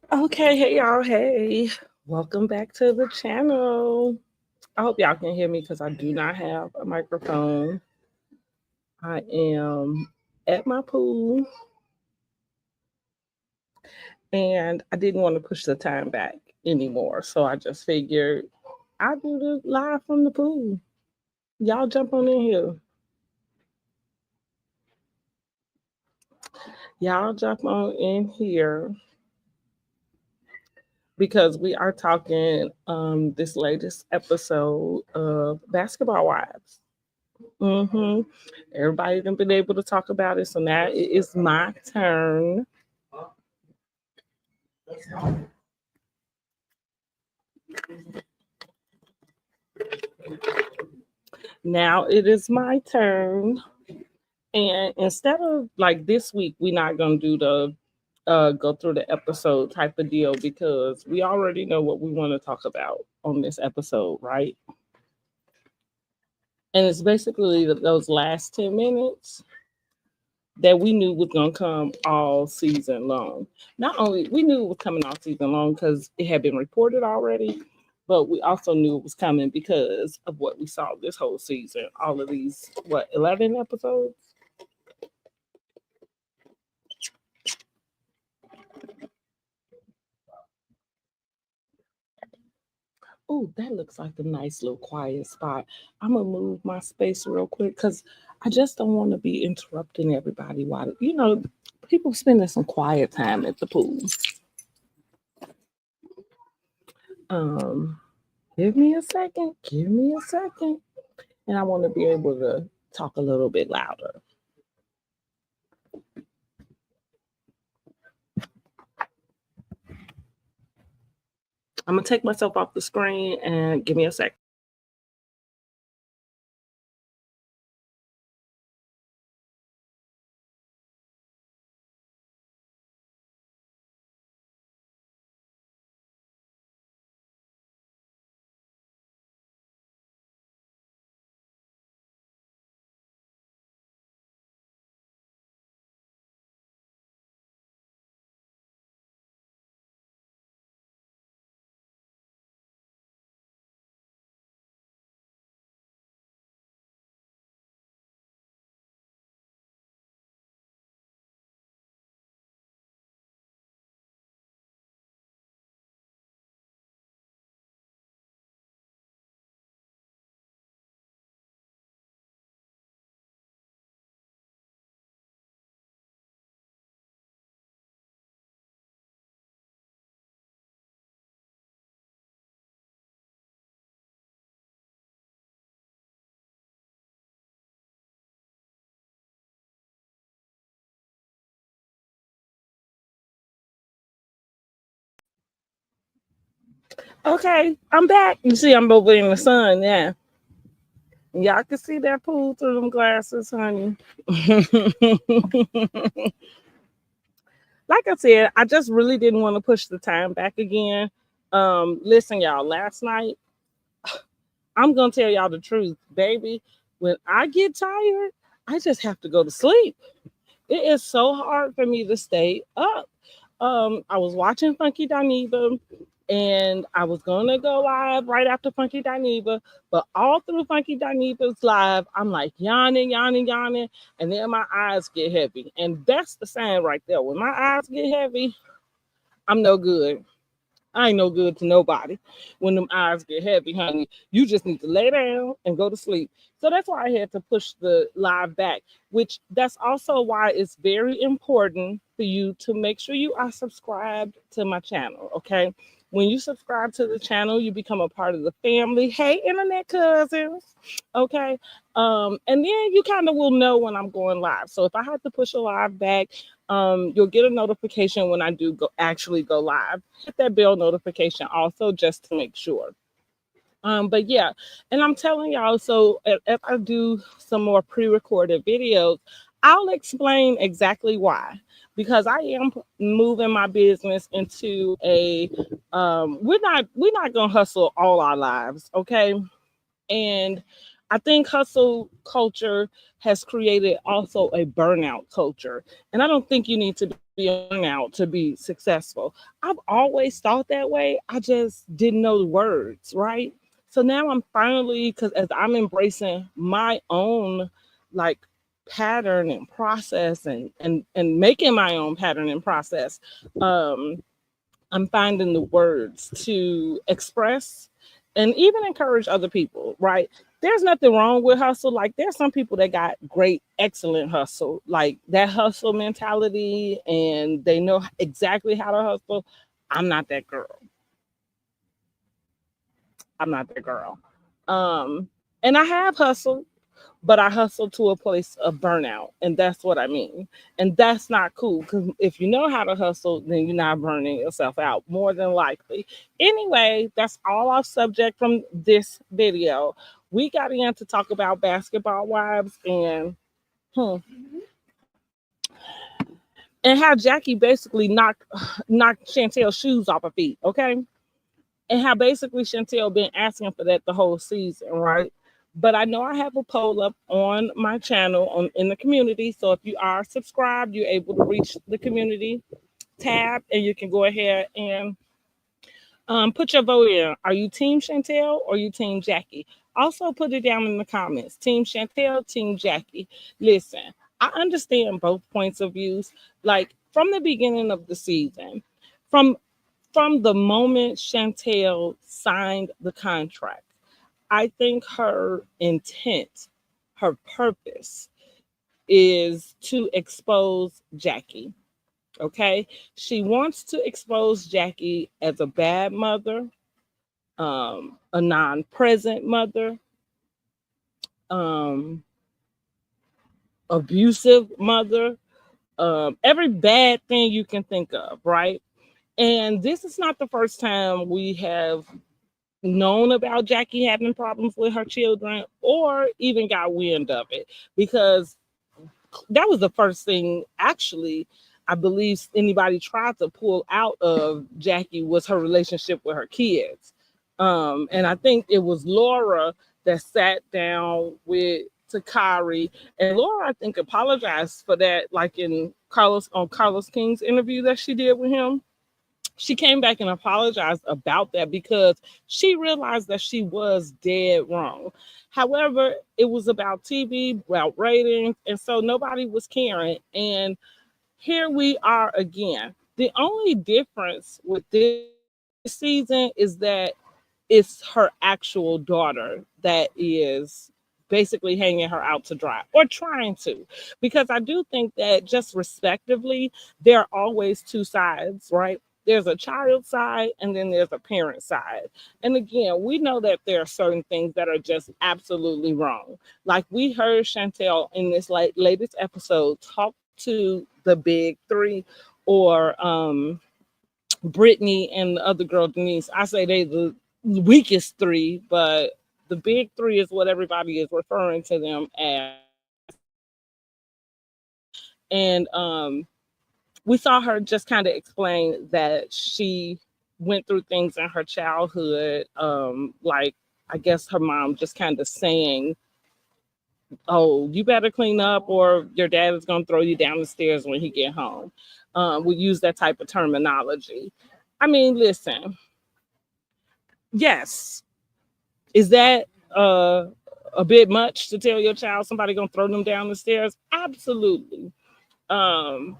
Okay, hey y'all, hey. Welcome back to the channel. I hope y'all can hear me because I do not have a microphone. I am at my pool and I didn't want to push the time back anymore. So I just figured I'd do the live from the pool. Y'all jump on in here. Y'all jump on in here because we are talking this latest episode of Basketball Wives. Mm-hmm. Everybody done been able to talk about it, so now it is my turn. Now it is my turn, and instead of like this week, we're not gonna do the go through the episode type of deal because we already know what we want to talk about on this episode, right? And it's basically those last 10 minutes that we knew was gonna come all season long. Not only we knew it was coming all season long because it had been reported already, but we also knew it was coming because of what we saw this whole season. All of these, 11 episodes? Oh, that looks like a nice little quiet spot. I'm gonna move my space real quick because I just don't want to be interrupting everybody while people spending some quiet time at the pool. Um, give me a second. Give me a second. And I want to be able to talk a little bit louder. I'm gonna take myself off the screen and give me a sec. Okay, I'm back. You see, I'm over in the sun. Yeah, y'all can see that pool through them glasses, honey. Like I said, I just really didn't want to push the time back again. Listen, y'all. Last night, I'm gonna tell y'all the truth, baby. When I get tired, I just have to go to sleep. It is so hard for me to stay up. I was watching Funky Dineva and I was gonna go live right after Funky Dineva, but all through Funky Dineva's live, I'm like yawning, yawning, yawning, and then my eyes get heavy. And that's the sign right there. When my eyes get heavy, I'm no good. I ain't no good to nobody when them eyes get heavy, honey. You just need to lay down and go to sleep. So that's why I had to push the live back, which that's also why it's very important for you to make sure you are subscribed to my channel, okay? When you subscribe to the channel, you become a part of the family. Hey, internet cousins, okay? And then you kind of will know when I'm going live. So if I have to push a live back, you'll get a notification when I do actually go live. Hit that bell notification also just to make sure. But yeah, and I'm telling y'all, so if I do some more pre-recorded videos, I'll explain exactly why. Because I am moving my business into a we're not gonna hustle all our lives, okay? And I think hustle culture has created also a burnout culture. And I don't think you need to be on burnout to be successful. I've always thought that way. I just didn't know the words, right? So now I'm finally, because as I'm embracing my own like pattern and process and making my own pattern and process, um, I'm finding the words to express and even encourage other people, right? There's nothing wrong with hustle. Like there's some people that got great, excellent hustle, like that hustle mentality, and they know exactly how to hustle. I'm not that girl. I'm not that girl. Um, and I have hustled, but I hustle to a place of burnout, and that's what I mean. And that's not cool because if you know how to hustle, then you're not burning yourself out more than likely. Anyway, that's all our subject from this video. We got in to talk about basketball wives hmm, and how Jackie basically knocked Chantel's shoes off her feet. Okay, and how basically Chantel been asking for that the whole season, right? But I know I have a poll up on my channel on in the community. So if you are subscribed, you're able to reach the community tab and you can go ahead and put your vote in. Are you Team Chantel or you Team Jackie? Also put it down in the comments. Team Chantel, Team Jackie. Listen, I understand both points of views. Like from the beginning of the season, from from the moment Chantel signed the contract, I think her intent, her purpose is to expose Jackie. Okay. She wants to expose Jackie as a bad mother, a non present mother, um, abusive mother, every bad thing you can think of, right? And this is not the first time we have known about Jackie having problems with her children or even got wind of it because that was the first thing actually I believe anybody tried to pull out of Jackie was her relationship with her kids. And I think it was Laura that sat down with Takari, and Laura I think apologized for that, like in Carlos King's interview that she did with him. She came back and apologized about that because she realized that she was dead wrong. However, it was about TV, about ratings, and so nobody was caring. And here we are again. The only difference with this season is that it's her actual daughter that is basically hanging her out to dry or trying to, because I do think that just respectively there are always two sides, right? There's a child side and then there's a parent side. And again, we know that there are certain things that are just absolutely wrong. Like we heard Chantel in this latest episode talk to the big three, or Brittany and the other girl Denise. I say they the weakest three, but the big three is what everybody is referring to them as. And we saw her just kind of explain that she went through things in her childhood, like I guess her mom just kind of saying, "Oh, you better clean up, or your dad is gonna throw you down the stairs when he get home." We use that type of terminology. I mean, listen, yes, is that a bit much to tell your child somebody gonna throw them down the stairs? Absolutely. Um,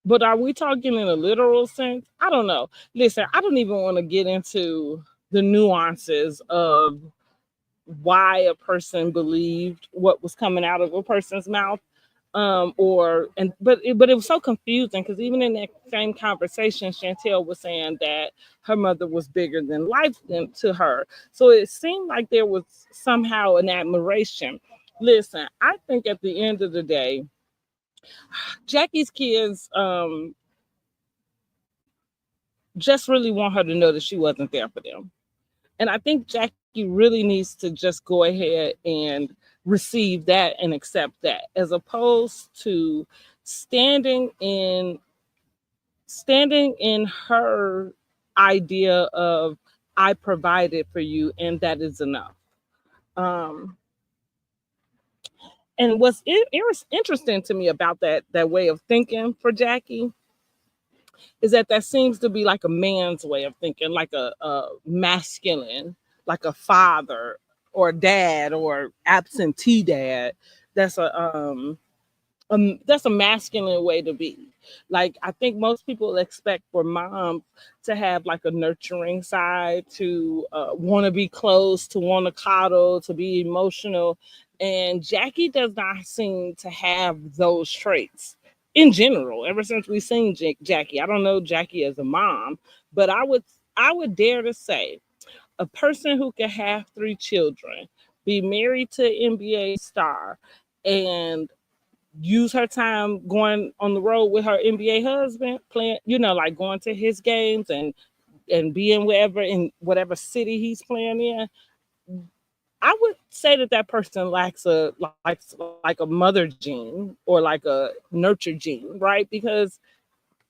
but are we talking in a literal sense? I don't know. Listen, I don't even want to get into the nuances of why a person believed what was coming out of a person's mouth. Or and but it was so confusing because even in that same conversation, Chantel was saying that her mother was bigger than life to her. So it seemed like there was somehow an admiration. Listen, I think at the end of the day, Jackie's kids just really want her to know that she wasn't there for them. And I think Jackie really needs to just go ahead and receive that and accept that, as opposed to standing in standing in her idea of I provided for you and that is enough. And what's interesting to me about that way of thinking for Jackie is that seems to be like a man's way of thinking, like a masculine, like a father or dad or absentee dad. That's that's a masculine way to be. Like I think most people expect for mom to have like a nurturing side, to want to be close, to want to coddle, to be emotional, and Jackie does not seem to have those traits in general. Ever since we've seen Jackie, I don't know Jackie as a mom, but I would dare to say a person who can have three children, be married to an NBA star, and use her time going on the road with her NBA husband, playing, like going to his games and being wherever in whatever city he's playing in. I would say that person lacks like a mother gene or like a nurture gene, right? Because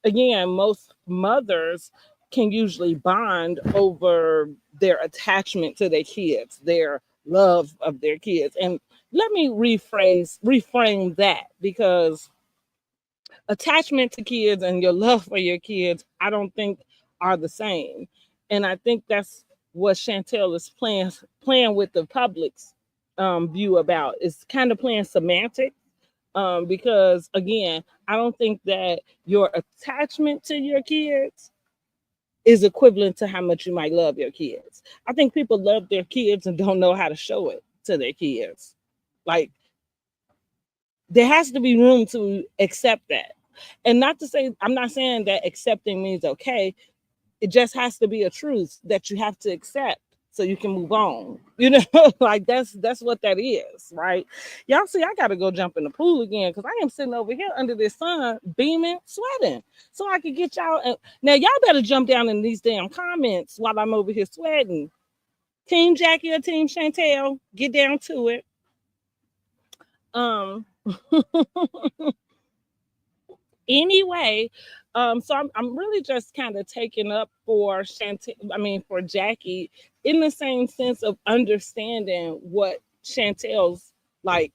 again, most mothers can usually bond over their attachment to their kids, their love of their kids. And let me reframe that, because attachment to kids and your love for your kids, I don't think are the same. And I think that's what Chantel is playing with the public's view about. It's kind of playing semantics, because again, I don't think that your attachment to your kids is equivalent to how much you might love your kids. I think people love their kids and don't know how to show it to their kids. Like there has to be room to accept that. And not to say, I'm not saying that accepting means okay. It just has to be a truth that you have to accept so you can move on. Like that's what that is, right? Y'all see, I gotta go jump in the pool again because I am sitting over here under this sun, beaming, sweating. So I could get y'all. Now y'all better jump down in these damn comments while I'm over here sweating. Team Jackie or Team Chantel, get down to it. Um. Anyway, so I'm really just kind of taking up for for Jackie, in the same sense of understanding what Chantel's like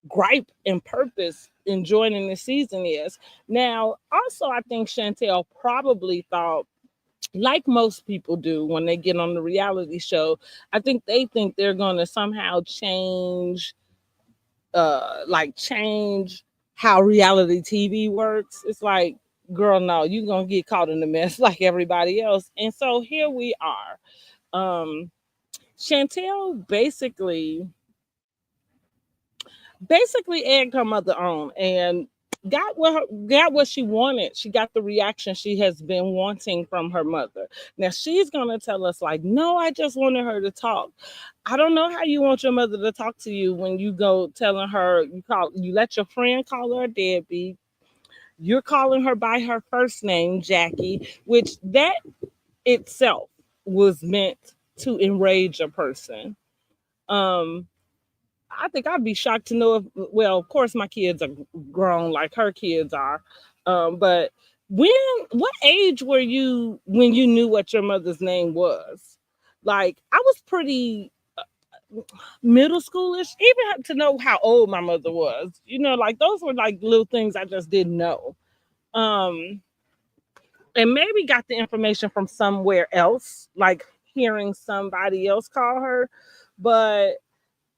gripe and purpose in joining the season is. Now, also, I think Chantel probably thought, like most people do when they get on the reality show, I think they think they're going to somehow change how reality TV works. It's like, girl, no, you're gonna get caught in the mess like everybody else. And so here we are. Chantel basically egged her mother on and got what she wanted. She got the reaction she has been wanting from her mother. Now she's gonna tell us like, no, I just wanted her to talk. I don't know how you want your mother to talk to you when you go telling her you let your friend call her a deadbeat. You're calling her by her first name, Jackie, which that itself was meant to enrage a person. Um, I think I'd be shocked to know if, well, of course, my kids are grown like her kids are. But what age were you when you knew what your mother's name was? Like, I was pretty middle schoolish, even to know how old my mother was. Like those were like little things I just didn't know. Um, and maybe got the information from somewhere else, like hearing somebody else call her. But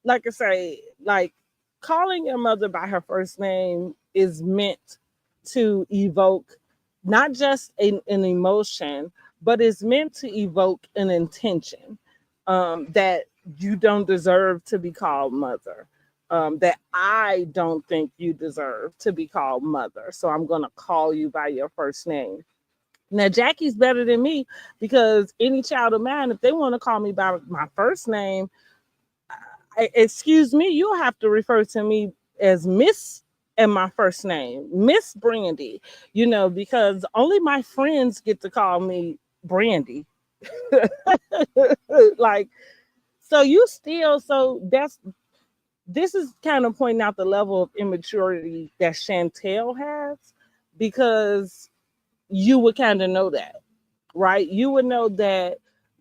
like I say, like calling your mother by her first name is meant to evoke not just an emotion, but it's meant to evoke an intention, that you don't deserve to be called mother. That I don't think you deserve to be called mother. So I'm going to call you by your first name. Now, Jackie's better than me because any child of mine, if they want to call me by my first name, excuse me, you'll have to refer to me as Miss and my first name, Miss Brandy, because only my friends get to call me Brandy. Like, so this is kind of pointing out the level of immaturity that Chantel has, because you would kind of know that, right? You would know that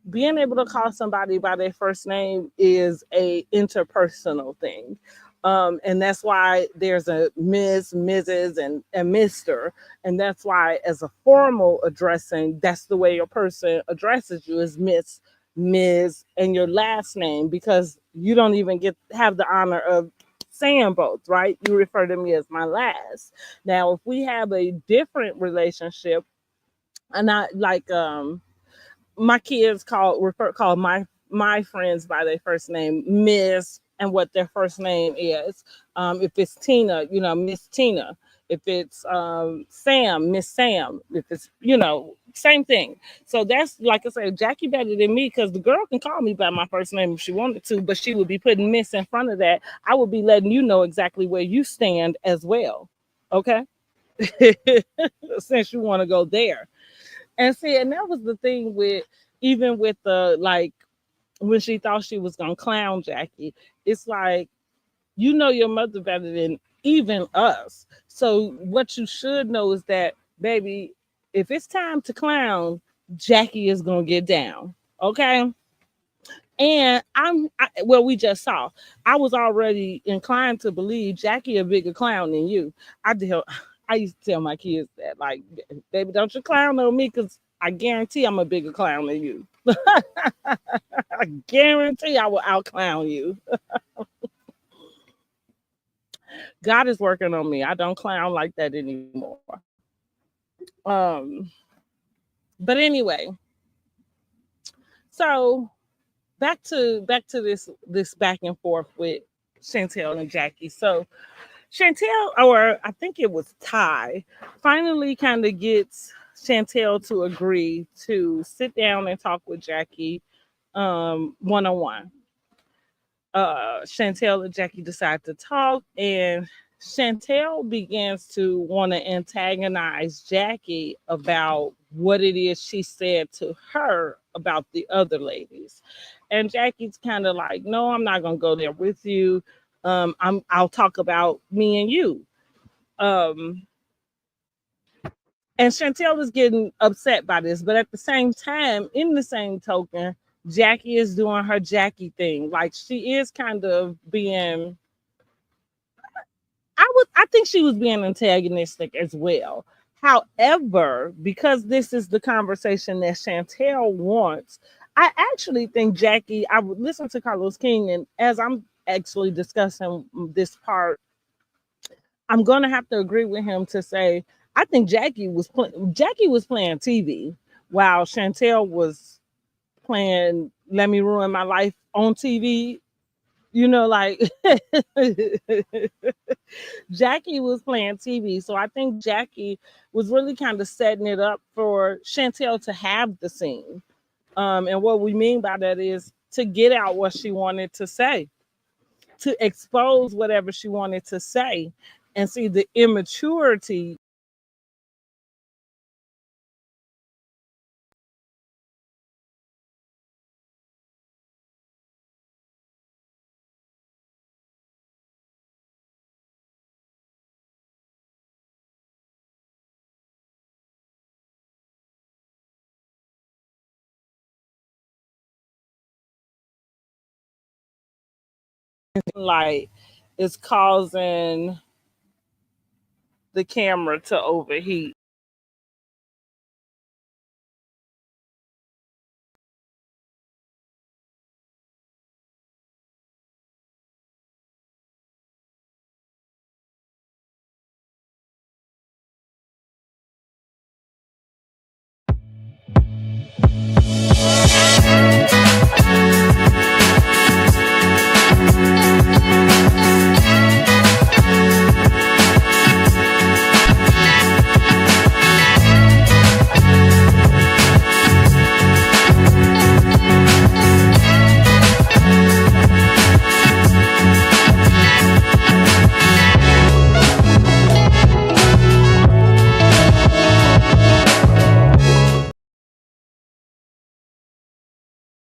being able to call somebody by their first name is a interpersonal thing. And that's why there's a Miss, Mrs., and Mr. And that's why, as a formal addressing, that's the way a person addresses you is Miss, Ms., and your last name, because you don't even get have the honor of saying both, right? You refer to me as my last. Now, if we have a different relationship, and I like my kids call my friends by their first name, Miss, and what their first name is. If it's Tina, Miss Tina. If it's Sam, Miss Sam. If it's same thing. So that's like I said, Jackie better than me because the girl can call me by my first name if she wanted to, but she would be putting Miss in front of that. I would be letting you know exactly where you stand as well. Okay. Since you want to go there. And see, and that was the thing with even with the like when she thought she was gonna clown Jackie, it's like your mother better than even us. So what you should know is that, baby, if it's time to clown, Jackie is gonna get down. Okay. And well, we just saw. I was already inclined to believe Jackie a bigger clown than you. I did. I used to tell my kids that, like, baby, don't you clown on me, because I guarantee I'm a bigger clown than you. I guarantee I will out clown you. God is working on me. I don't clown like that anymore. Um, but anyway, so back to this back and forth with Chantel and Jackie. So Chantel, or I think it was Ty, finally kind of gets Chantel to agree to sit down and talk with Jackie one on one. Chantel and Jackie decide to talk, and Chantel begins to want to antagonize Jackie about what it is she said to her about the other ladies. And Jackie's kind of like, no, I'm not gonna go there with you. I'll talk about me and you. Um, and Chantel is getting upset by this, but at the same time, in the same token, Jackie is doing her Jackie thing. Like, she is kind of being, I think she was being antagonistic as well. However, because this is the conversation that Chantel wants, I actually think Jackie, I would listen to Carlos King, and as I'm actually discussing this part, I'm gonna have to agree with him to say I think Jackie was playing TV while Chantel was playing Let Me Ruin My Life on TV. Like Jackie was playing TV. So I think Jackie was really kind of setting it up for Chantel to have the scene. And what we mean by that is to get out what she wanted to say, to expose whatever she wanted to say, and see the immaturity like is causing the camera to overheat.